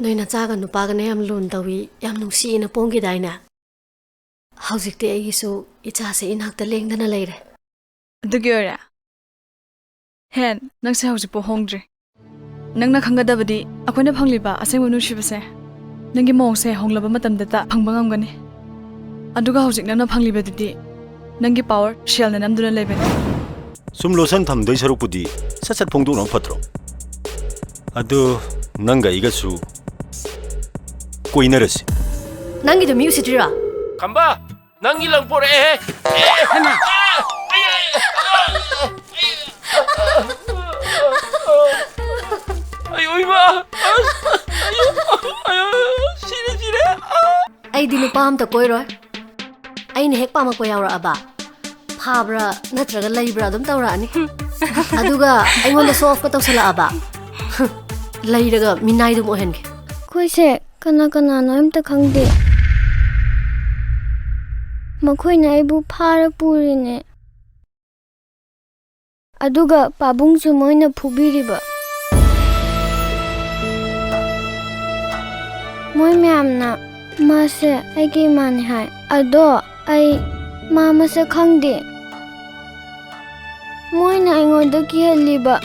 Noina chaga nupagane yam lun tawi yam nungsi ina ponggi daina. Haujikte aigisu icha se inakta lengdana leire. Adugi ora. Hen nang se haujik po hongdri. Nang na khangadabadi akoina phangliba asengwa nushibase. Nangi mong se honglaba matamda ta phangba ngamgani. Aduga haujik nang na phanglibadidi nangi power shell na namduna lebani. Sum losan thamdoi sarukpudi sasat phongdu nang phatro. Adu nanga igasu koinarasi. Nangi do music dira. Kamba nangi lang pore Hana. Ayo ima. Ayo sire. Ai di nupam ta koiroi. Ai ne hek pama ko yaura aba. Phabra natraga leibra dum tawra ani. Aduga ai ngonda soft ka tawsala aba. Leiraga minai dum ohenge. Koise kana no amta khangde. Makhoina aibu phara purine. Aduga pabungsu moina phubiriba. Moi myamna mase aigi mani hai. Ado ai mama se khangde. Moina aingoda kihaliba.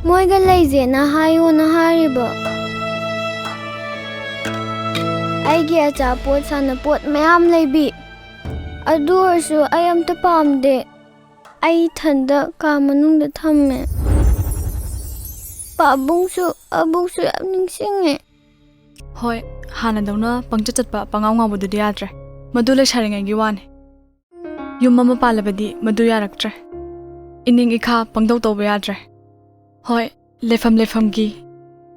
Moiga leize na hayo na hariba. Aigi achapot sanapot mayam leibi. Adu orsu ai amta pamde. Ai thanda ka manungda thamme. Pabungsu abungsu yam ningsinge. Hoi hana dawna pangchatchatpa pangaw ngawbududi yadre. Madu le sharingai wani. Yum mama palabadi madu yaraktre. Ining ikha pangdaw tawba yadre. Hoi lefam gi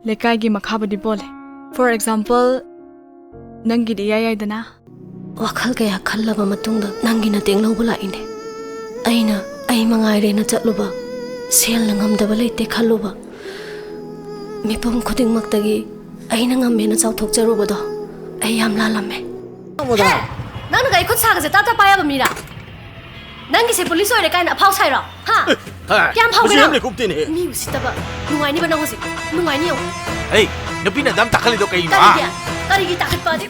lekai gi makhabadi bole. For example nangi di yai dana. Wakhal kaya khallaba matungda nangi na tenglo bula ine. Aina ai mangai re na chatluba. Sel na ngamdaba leite khalluba. Mipam khuding maktagi aina ngamme na chawthok charubado. Ai yam lalamme. Amoda. Nang gai khut saga se tata paya ba mira. Nangi se police ore kaina phau sai ro. Ha. Kyam phau Musim gena. ne kuptin he. Mi usitaba. Nungai ni ba na hosi. Nungai ni yo. Hey, napi na dam takhali do kay Tari dia. Tari gi takhat pa di.